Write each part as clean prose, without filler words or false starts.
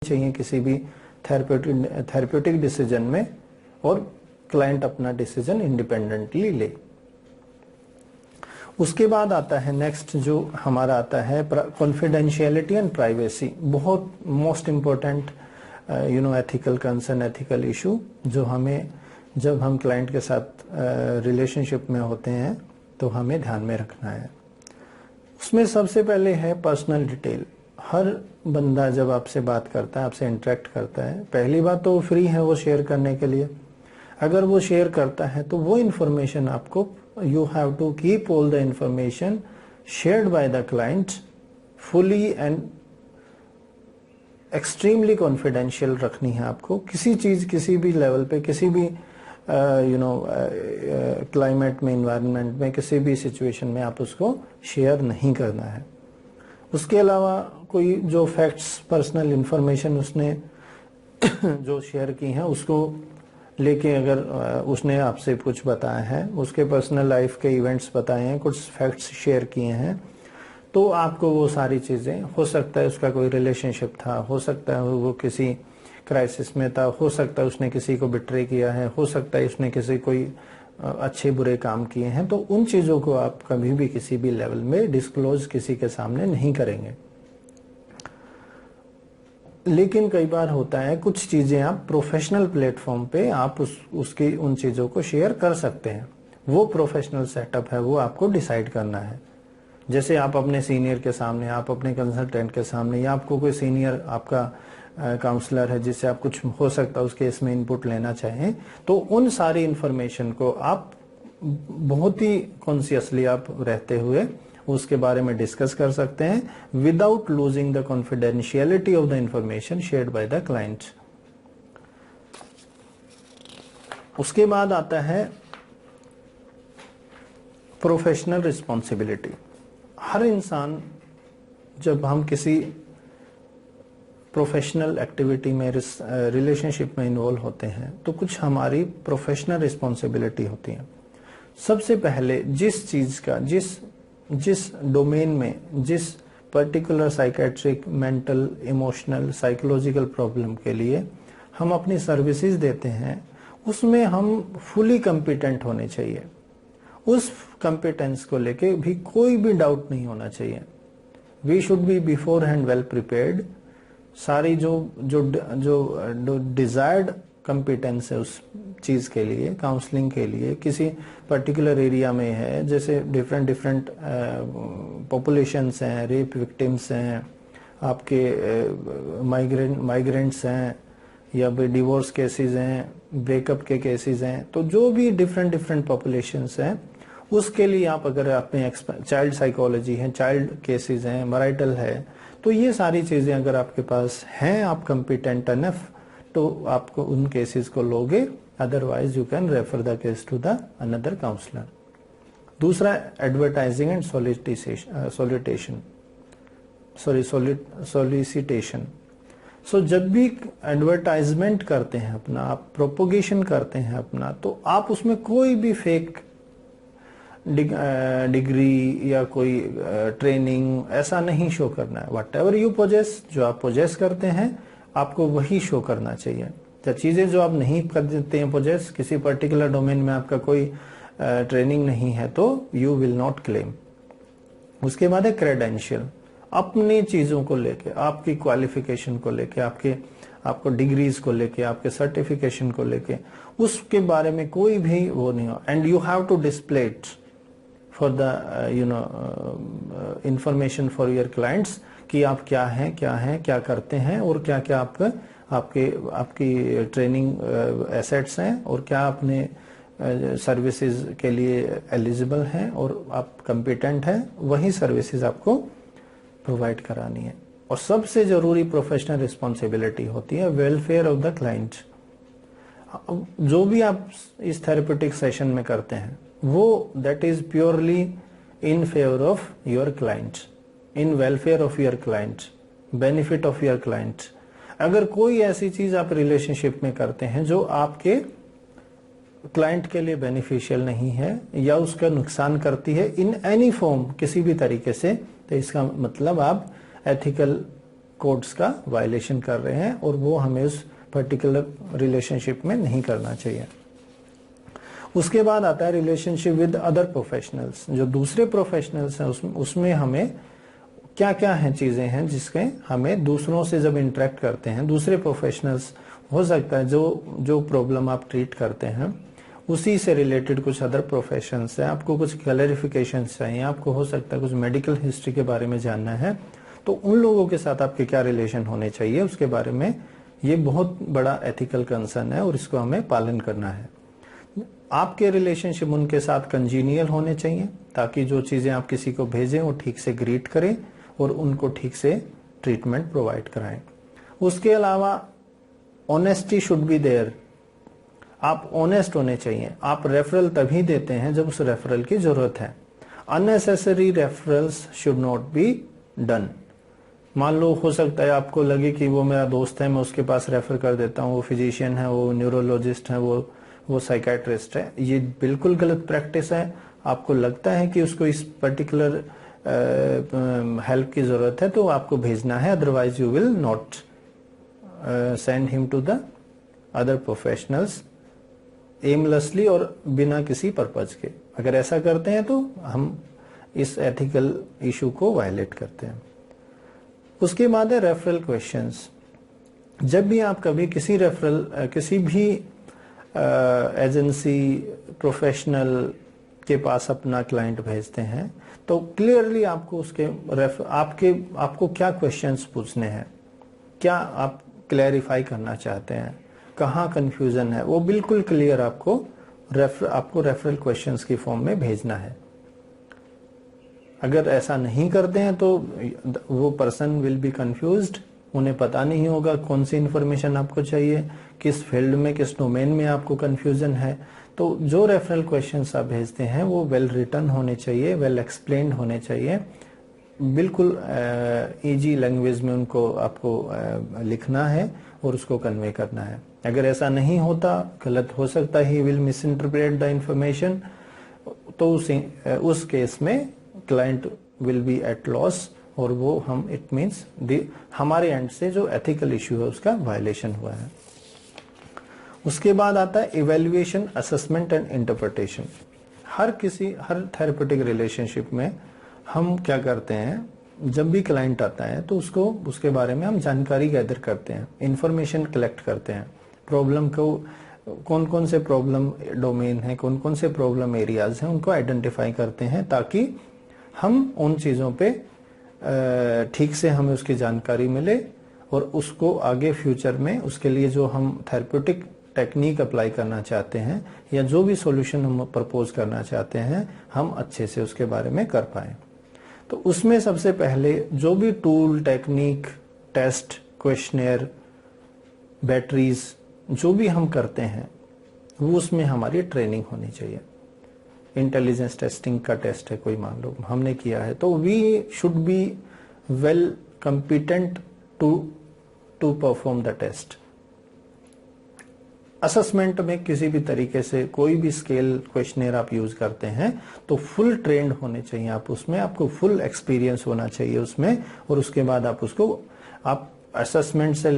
चाहिए किसी भी थेरेप्यूटिक डिसीजन में, और क्लाइंट अपना डिसीजन इंडिपेंडेंटली ले। उसके बाद आता है नेक्स्ट जो हमारा आता है कॉन्फिडेंशियलिटी एंड प्राइवेसी। बहुत most important ethical concern, ethical issue जो हमें जब हम क्लाइंट के साथ रिलेशनशिप में होते हैं तो हमें ध्यान में रखना है। उसमें सबसे पहले है पर्सनल डिटेल। हर बंदा जब आपसे बात करता है, आपसे इंटरेक्ट करता है, पहली बात तो फ्री है वो शेयर करने के लिए। अगर वो शेयर करता है तो वो इन्फॉर्मेशन आपको, you have to keep all the information shared by the client fully and extremely confidential रखनी है आपको। किसी चीज किसी भी लेवल पे, किसी भी क्लाइमेट में, इन्वायरमेंट में, किसी भी सिचुएशन में आप उसको शेयर नहीं करना है। उसके अलावा कोई जो फैक्ट्स, पर्सनल इंफॉर्मेशन उसने जो शेयर की है उसको लेके अगर उसने आपसे कुछ बताया है, उसके पर्सनल लाइफ के इवेंट्स बताए हैं, कुछ फैक्ट्स शेयर किए हैं, तो आपको वो सारी चीज़ें, हो सकता है उसका कोई रिलेशनशिप था, हो सकता है वो किसी क्राइसिस में था, हो सकता है उसने किसी को बिट्रे किया है, हो सकता है उसने किसी कोई अच्छे बुरे काम किए हैं, तो उन चीज़ों को आप कभी भी किसी भी लेवल में डिस्क्लोज किसी के सामने नहीं करेंगे। लेकिन कई बार होता है कुछ चीजें आप प्रोफेशनल प्लेटफॉर्म पे आप उसकी उन चीजों को शेयर कर सकते हैं। वो प्रोफेशनल सेटअप है, वो आपको डिसाइड करना है। जैसे आप अपने सीनियर के सामने, आप अपने कंसल्टेंट के सामने, या आपको कोई सीनियर आपका काउंसलर है जिससे आप कुछ हो सकता है उस केस में इनपुट लेना चाहें, तो उन सारी इंफॉर्मेशन को आप बहुत ही कॉन्शियसली आप रहते हुए उसके बारे में डिस्कस कर सकते हैं without losing the confidentiality of the information shared by the client. उसके बाद आता है प्रोफेशनल रिस्पॉन्सिबिलिटी। हर इंसान, जब हम किसी प्रोफेशनल एक्टिविटी में, रिलेशनशिप में इन्वॉल्व होते हैं, तो कुछ हमारी प्रोफेशनल रिस्पॉन्सिबिलिटी होती है। सबसे पहले जिस चीज का, जिस डोमेन में, जिस particular psychiatric, mental, emotional, psychological problem के लिए हम अपनी सर्विसेज देते हैं, उसमें हम फुली कॉम्पिटेंट होने चाहिए। उस कॉम्पिटेंस को लेके भी कोई भी डाउट नहीं होना चाहिए। We should be beforehand well prepared. सारी जो डिजायर्ड कॉम्पिटेंस है उस चीज के लिए, काउंसलिंग के लिए, किसी पर्टिकुलर एरिया में है, जैसे डिफरेंट पॉपुलेशंस हैं, रेप विक्टिम्स हैं, आपके माइग्रेंट्स हैं, या फिर डिवोर्स केसेस हैं, ब्रेकअप के केसेस हैं, तो जो भी डिफरेंट पॉपुलेशंस हैं उसके लिए आप अगर अपने चाइल्ड साइकोलॉजी है, चाइल्ड केसेस हैं, मैरिटल है, तो ये सारी चीजें अगर आपके पास हैं, आप कॉम्पिटेंट इनफ, तो आपको उन केसेस को लोगे। Otherwise you can refer the case to the another counsellor. दूसरा, एडवर्टाइजिंग एंड सोलिसिटेशन। सो जब भी एडवर्टाइजमेंट करते हैं अपना, आप प्रोपोगेशन करते हैं अपना, तो आप उसमें कोई भी फेक डिग्री या कोई ट्रेनिंग ऐसा नहीं शो करना है। वट एवर यू पोजेस, जो आप पोजेस करते हैं आपको वही शो करना चाहिए। तो चीजें जो आप नहीं कर देते हैं पोजेस, किसी पर्टिकुलर डोमेन में आपका कोई ट्रेनिंग नहीं है, तो यू विल नॉट क्लेम। उसके बाद है क्रेडेंशियल। अपनी चीजों को लेके, आपकी क्वालिफिकेशन को लेके, आपको डिग्रीज को लेके, आपके सर्टिफिकेशन को लेके, उसके बारे में कोई भी वो नहीं हो। And you have to display it for the information for your clients कि आप क्या हैं, क्या करते हैं, और क्या क्या आपकी ट्रेनिंग एसेट्स हैं, और क्या अपने सर्विसेज के लिए एलिजिबल हैं, और आप कॉम्पिटेंट हैं, वही सर्विसेज आपको प्रोवाइड करानी है। और सबसे जरूरी प्रोफेशनल रिस्पॉन्सिबिलिटी होती है वेलफेयर ऑफ द क्लाइंट। जो भी आप इस थेरेप्यूटिक सेशन में करते हैं वो that is purely in favour of your client, in welfare of your client, benefit of your client. अगर कोई ऐसी चीज आप रिलेशनशिप में करते हैं जो आपके क्लाइंट के लिए बेनिफिशियल नहीं है या उसका नुकसान करती है इन एनी फॉर्म, किसी भी तरीके से, तो इसका मतलब आप एथिकल कोड्स का वायलेशन कर रहे हैं और वो हमें उस पर्टिकुलर रिलेशनशिप में नहीं करना चाहिए। उसके बाद आता है रिलेशनशिप विद अदर प्रोफेशनल्स। जो दूसरे प्रोफेशनल्स हैं उसमें हमें क्या क्या है चीजें हैं जिसके हमें दूसरों से जब इंटरेक्ट करते हैं, दूसरे प्रोफेशनल्स, हो सकता है जो प्रॉब्लम आप ट्रीट करते हैं उसी से रिलेटेड कुछ अदर प्रोफेशंस है, आपको कुछ क्लैरिफिकेशन चाहिए, आपको हो सकता है कुछ मेडिकल हिस्ट्री के बारे में जानना है, तो उन लोगों के साथ आपके क्या रिलेशन होने चाहिए उसके बारे में, ये बहुत बड़ा एथिकल कंसर्न है और इसको हमें पालन करना है। आपके रिलेशनशिप उनके साथ कंजीनियल होने चाहिए ताकि जो चीजें आप किसी को भेजें वो ठीक से ग्रीट करें और उनको ठीक से ट्रीटमेंट प्रोवाइड कराएं। उसके अलावा ऑनेस्टी शुड बी देयर। आप ऑनेस्ट होने चाहिए। आप रेफरल तभी देते हैं जब उस रेफरल की जरूरत है। Unnecessary referrals should not be done. मान लो हो सकता है आपको लगे कि वो मेरा दोस्त है, मैं उसके पास रेफर कर देता हूँ, वो फिजिशियन है, वो न्यूरोलॉजिस्ट है, वो साइकेट्रिस्ट है, ये बिल्कुल गलत प्रैक्टिस है। आपको लगता है कि उसको इस पर्टिकुलर हेल्प की जरूरत है तो आपको भेजना है, otherwise you will not send him to the other professionals aimlessly और बिना किसी पर्पज के। अगर ऐसा करते हैं तो हम इस एथिकल इशू को वायलेट करते हैं। उसके बाद है रेफरल क्वेश्चंस। जब भी आप कभी किसी किसी भी एजेंसी प्रोफेशनल के पास अपना क्लाइंट भेजते हैं तो क्लियरली आपको उसके आपको क्या क्वेश्चंस पूछने हैं, क्या आप क्लैरिफाई करना चाहते हैं, कहाँ कंफ्यूजन है, वो बिल्कुल क्लियर आपको रेफरल क्वेश्चंस की फॉर्म में भेजना है। अगर ऐसा नहीं करते हैं तो वो पर्सन विल बी कंफ्यूज्ड, उन्हें पता नहीं होगा कौन सी इंफॉर्मेशन आपको चाहिए, किस फील्ड में, किस डोमेन में आपको कंफ्यूजन है। तो जो रेफरल क्वेश्चंस आप भेजते हैं वो वेल रिटन होने चाहिए, वेल एक्सप्लेन्ड होने चाहिए, बिल्कुल इजी लैंग्वेज में उनको आपको लिखना है और उसको कन्वे करना है। अगर ऐसा नहीं होता, गलत हो सकता है, he will misinterpret the information, तो उस केस में client will be at loss और वो हम इट मीन्स हमारे एंड से जो एथिकल इश्यू है उसका वायलेशन हुआ है। उसके बाद आता है evaluation, assessment and interpretation. Her therapeutic relationship में हम क्या करते हैं, जब भी क्लाइंट आता है तो उसके बारे में हम जानकारी गैदर करते हैं, इंफॉर्मेशन कलेक्ट करते हैं, प्रॉब्लम को कौन कौन से प्रॉब्लम डोमेन है, कौन कौन से प्रॉब्लम एरियाज हैं, उनको आइडेंटिफाई करते हैं ताकि हम उन चीज़ों पे ठीक से हमें उसकी जानकारी मिले और उसको आगे फ्यूचर में उसके लिए जो हम थेरेप्यूटिक टेक्निक अप्लाई करना चाहते हैं या जो भी सॉल्यूशन हम प्रपोज करना चाहते हैं हम अच्छे से उसके बारे में कर पाए। तो उसमें सबसे पहले जो भी tool, technique, test, questionnaire, batteries जो भी हम करते हैं वो उसमें हमारी ट्रेनिंग होनी चाहिए। इंटेलिजेंस टेस्टिंग का टेस्ट है कोई, मान लो हमने किया है, तो we should be well competent to perform the test. Assessment में किसी भी तरीके से कोई भी स्केल क्वेश्चनेयर आप यूज करते हैं तो फुल ट्रेंड होने चाहिए आप उसमें, आपको फुल एक्सपीरियंस होना चाहिए उसमें, और उसके बाद आप असेसमेंट से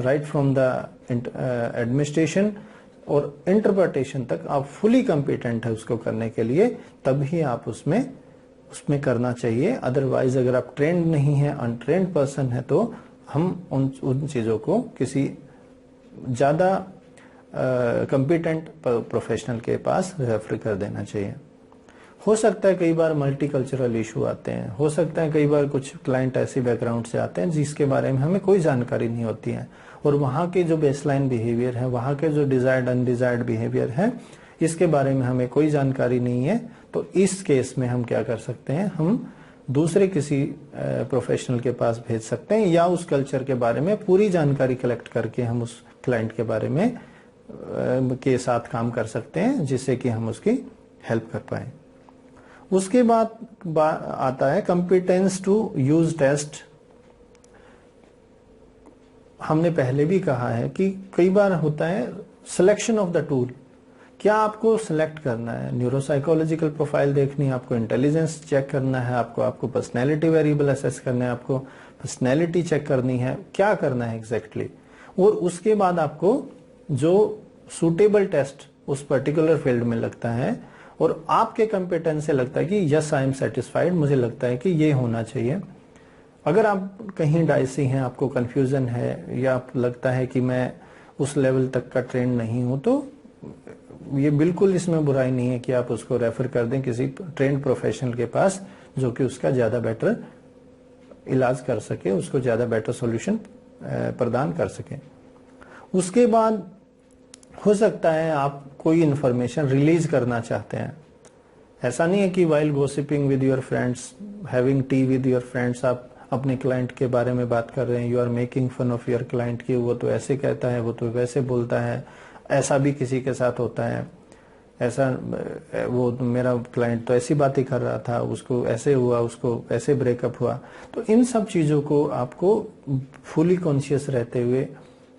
राइट फ्रॉम द एडमिनिस्ट्रेशन और इंटरप्रिटेशन तक आप फुली कॉम्पिटेंट है उसको करने के लिए, तभी आप उसमें करना चाहिए। अदरवाइज अगर आप ट्रेंड नहीं है, अनट्रेंड पर्सन है, तो हम उन चीजों को किसी ज्यादा कॉम्पिटेंट प्रोफेशनल के पास रेफर कर देना चाहिए। हो सकता है कई बार मल्टीकल्चरल इशू आते हैं, हो सकता है कई बार कुछ क्लाइंट ऐसे बैकग्राउंड से आते हैं जिसके बारे में हमें कोई जानकारी नहीं होती है और वहाँ के जो बेसलाइन बिहेवियर है, वहाँ के जो डिजायर्ड अनडिजायर्ड बिहेवियर है, इसके बारे में हमें कोई जानकारी नहीं है। तो इस केस में हम क्या कर सकते हैं, हम दूसरे किसी प्रोफेशनल के पास भेज सकते हैं या उस कल्चर के बारे में पूरी जानकारी कलेक्ट करके हम उस क्लाइंट के बारे में के साथ काम कर सकते हैं जिससे कि हम उसकी हेल्प कर पाए। उसके बाद आता है कंपिटेंस टू यूज टेस्ट। हमने पहले भी कहा है कि कई बार होता है सिलेक्शन ऑफ द टूल, क्या आपको सिलेक्ट करना है, न्यूरोसाइकोलॉजिकल प्रोफाइल देखनी है, आपको इंटेलिजेंस चेक करना है, आपको पर्सनैलिटी वेरिएबल असेस करना है, आपको पर्सनैलिटी चेक करनी है, क्या करना है एग्जैक्टली। और उसके बाद आपको जो सूटेबल टेस्ट उस पर्टिकुलर फील्ड में लगता है और आपके कंपिटेंस से लगता है कि यस आई एम सेटिस्फाइड, मुझे लगता है कि ये होना चाहिए। अगर आप कहीं डाइसी हैं, आपको कंफ्यूजन है या आप लगता है कि मैं उस लेवल तक का ट्रेंड नहीं हूं, तो ये बिल्कुल इसमें बुराई नहीं है कि आप उसको रेफर कर दें किसी ट्रेंड प्रोफेशनल के पास जो कि उसका ज्यादा बेटर इलाज कर सके, उसको ज्यादा बेटर सॉल्यूशन प्रदान कर सके। उसके बाद हो सकता है आप कोई इंफॉर्मेशन रिलीज करना चाहते हैं। ऐसा नहीं है कि while gossiping with your friends, having T with your friends, आप अपने क्लाइंट के बारे में बात कर रहे हैं, you are making fun of your client की वो तो ऐसे कहता है, वो तो वैसे बोलता है, ऐसा भी किसी के साथ होता है, ऐसा वो मेरा क्लाइंट तो ऐसी बात ही कर रहा था, उसको ऐसे हुआ, उसको ऐसे ब्रेकअप हुआ। तो इन सब चीजों को आपको फुली कॉन्शियस रहते हुए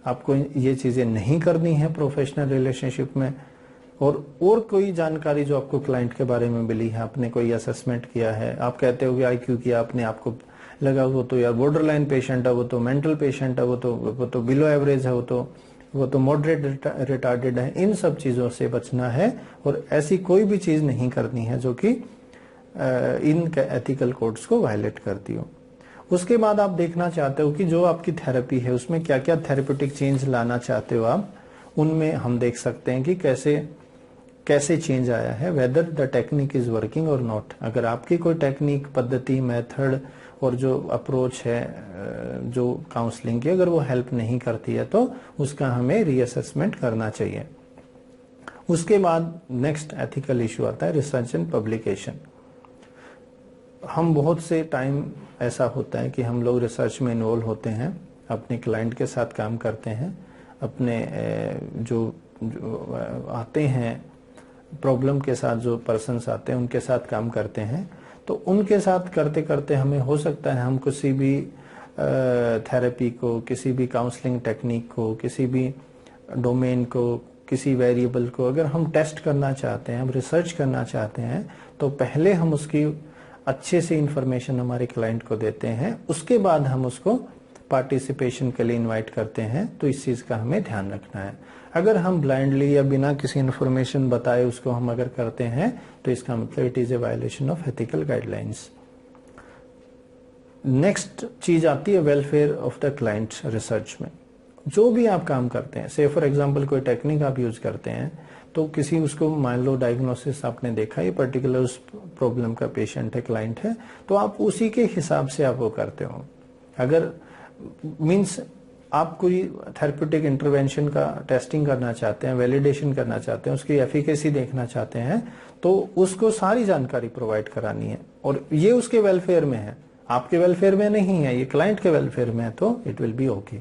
आपको ये चीजें नहीं करनी है प्रोफेशनल रिलेशनशिप में। और कोई जानकारी जो आपको क्लाइंट के बारे में मिली है, आपने कोई असेसमेंट किया है, आप कहते हो कि IQ किया आपने, आपको लगा वो तो यार बॉर्डर लाइन पेशेंट है, वो तो मेंटल पेशेंट है, वो तो बिलो एवरेज है, वो तो मॉडरेट रिटार्डेड है। इन सब चीजों से बचना है और ऐसी कोई भी चीज नहीं करनी है जो कि इन एथिकल कोड्स को वायलेट करती हो। उसके बाद आप देखना चाहते हो कि जो आपकी थेरेपी है उसमें क्या क्या थेरेपेटिक चेंज लाना चाहते हो आप, उनमें हम देख सकते हैं कि कैसे चेंज आया है, whether the technique is working और नॉट। अगर आपकी कोई टेक्निक, पद्धति, मेथड और जो अप्रोच है जो काउंसलिंग की, अगर वो हेल्प नहीं करती है तो उसका हमें रीअसेसमेंट करना चाहिए। उसके बाद नेक्स्ट एथिकल इशू आता है रिसर्च एंड पब्लिकेशन। हम बहुत से टाइम ऐसा होता है कि हम लोग रिसर्च में इन्वॉल्व होते हैं, अपने क्लाइंट के साथ काम करते हैं, अपने जो आते हैं प्रॉब्लम के साथ, जो पर्सन्स आते हैं उनके साथ काम करते हैं। तो उनके साथ करते करते हमें हो सकता है हम किसी भी थेरेपी को, किसी भी काउंसलिंग टेक्निक को, किसी भी डोमेन को, किसी वेरिएबल को अगर हम टेस्ट करना चाहते हैं, हम रिसर्च करना चाहते हैं, तो पहले हम उसकी अच्छे से इंफॉर्मेशन हमारे क्लाइंट को देते हैं, उसके बाद हम उसको पार्टिसिपेशन के लिए इनवाइट करते हैं। तो इस चीज का हमें ध्यान रखना है। अगर हम ब्लाइंडली या बिना किसी इन्फॉर्मेशन बताए उसको हम अगर करते हैं तो इसका मतलब it is a violation of ethical guidelines. Next चीज आती है welfare of the client research में। जो भी आप काम करते हैं, से फॉर एग्जांपल कोई टेक्निक आप यूज करते हैं, तो किसी उसको मान लो डायग्नोसिस आपने देखा, ये पर्टिकुलर उस प्रॉब्लम का पेशेंट है, क्लाइंट है, तो आप उसी के हिसाब से आप वो करते हो। अगर मीन्स आप कोई थेरेप्यूटिक इंटरवेंशन का टेस्टिंग करना चाहते हैं, वैलिडेशन करना चाहते हैं, उसकी एफिकेसी देखना चाहते हैं, तो उसको सारी जानकारी प्रोवाइड करानी है और ये उसके वेलफेयर में है, आपके वेलफेयर में नहीं है, ये क्लाइंट के वेलफेयर में है, तो इट विल बी ओके।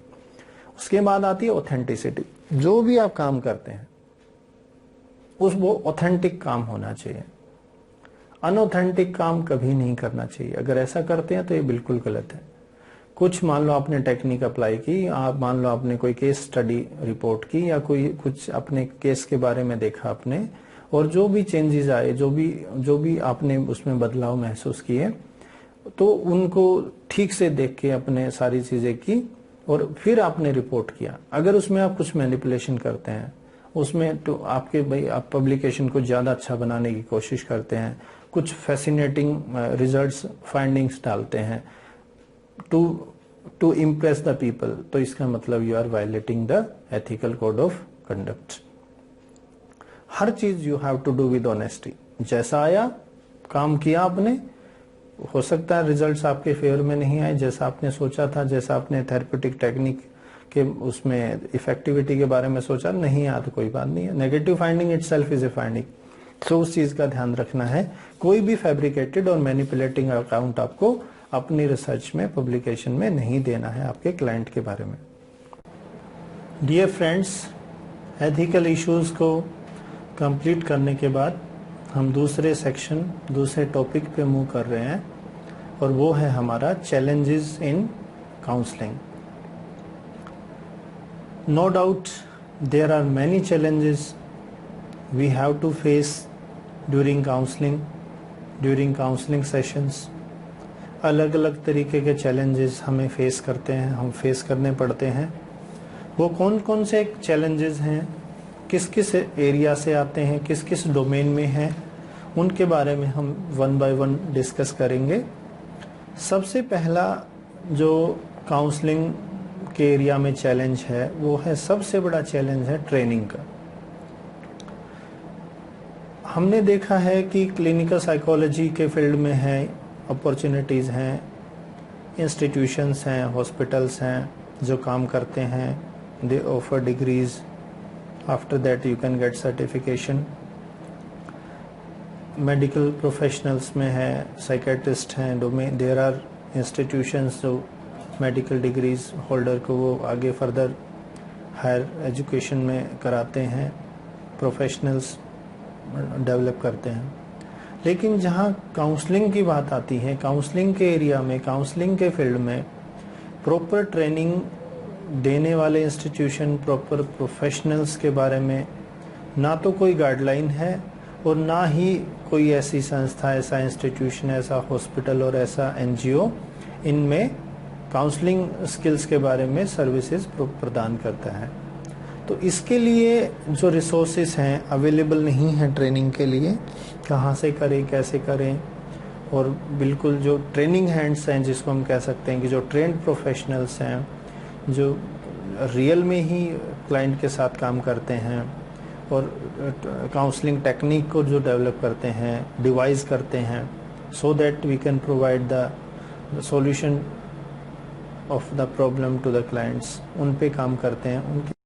उसके बाद आती है ऑथेंटिसिटी। जो भी आप काम करते हैं उस वो ऑथेंटिक काम होना चाहिए, अनऑथेंटिक काम कभी नहीं करना चाहिए। अगर ऐसा करते हैं तो ये बिल्कुल गलत है। कुछ मान लो आपने टेक्निक अप्लाई की, आप मान लो आपने कोई केस स्टडी रिपोर्ट की या कोई कुछ अपने केस के बारे में देखा आपने, और जो भी चेंजेस आए, जो भी आपने उसमें बदलाव महसूस किए, तो उनको ठीक से देख के अपने सारी चीजें की और फिर आपने रिपोर्ट किया। अगर उसमें आप कुछ मैनिपुलेशन करते हैं, उसमें तो आपके भाई आप पब्लिकेशन को ज्यादा अच्छा बनाने की कोशिश करते हैं, कुछ फैसिनेटिंग रिजल्ट्स, फाइंडिंग्स डालते हैं टू इम्प्रेस द पीपल, तो इसका मतलब you are violating the ethical code of conduct. हर चीज you have to do with honesty. जैसा आया काम किया आपने, हो सकता है रिजल्ट्स आपके फेवर में नहीं आए जैसा आपने सोचा था, जैसा आपने थेरेप्यूटिक टेक्निक के उसमें इफेक्टिविटी के बारे में सोचा, नहीं आया तो कोई बात नहीं है। Negative finding itself is a finding, तो उस चीज का ध्यान रखना है। कोई भी फैब्रिकेटेड और मैनिपुलेटिंग अकाउंट आपको अपनी रिसर्च में, पब्लिकेशन में नहीं देना है आपके क्लाइंट के बारे में। डियर फ्रेंड्स, एथिकल इश्यूज को कंप्लीट करने के बाद हम दूसरे सेक्शन, दूसरे टॉपिक पे मूव कर रहे हैं और वो है हमारा challenges in counselling. No doubt there are many challenges we have to face during counseling sessions. अलग अलग तरीके के चैलेंजेस हमें फेस करने पड़ते हैं. वो कौन कौन से चैलेंजेस हैं, किस किस एरिया से आते हैं, किस किस डोमेन में हैं, उनके बारे में हम वन बाय वन डिस्कस करेंगे. सबसे पहला जो काउंसलिंग के एरिया में चैलेंज है वो है, सबसे बड़ा चैलेंज है ट्रेनिंग का. हमने देखा है कि क्लिनिकल साइकोलॉजी के फील्ड में है, अपॉर्चुनिटीज़ हैं, इंस्टीट्यूशंस हैं, हॉस्पिटल्स हैं जो काम करते हैं. दे offer degrees, after that you can get certification. Medical professionals में है, साइकेट्रिस्ट हैं, डोमेन देयर आर इंस्टीट्यूशंस जो मेडिकल डिग्रीज होल्डर को वो आगे फर्दर हायर एजुकेशन में कराते हैं, प्रोफेशनल्स डेवलप करते हैं. लेकिन जहाँ काउंसलिंग की बात आती है, काउंसलिंग के एरिया में, काउंसलिंग के फील्ड में प्रॉपर ट्रेनिंग देने वाले इंस्टीट्यूशन, प्रॉपर प्रोफेशनल्स के बारे में ना तो कोई गाइडलाइन है और ना ही कोई ऐसी संस्था, ऐसा इंस्टीट्यूशन, ऐसा हॉस्पिटल और ऐसा एनजीओ इनमें काउंसलिंग स्किल्स के बारे में सर्विसेज प्रदान करता है. तो इसके लिए जो रिसोर्सेस हैं अवेलेबल नहीं है ट्रेनिंग के लिए, कहाँ से करें, कैसे करें. और बिल्कुल जो ट्रेनिंग हैंड्स हैं, जिसको हम कह सकते हैं कि जो ट्रेंड प्रोफेशनल्स हैं, जो रियल में ही क्लाइंट के साथ काम करते हैं और काउंसलिंग टेक्निक को जो डेवलप करते हैं, डिवाइस करते हैं, so that we can provide the solution of the problem to the clients, उन पे काम करते हैं. उनके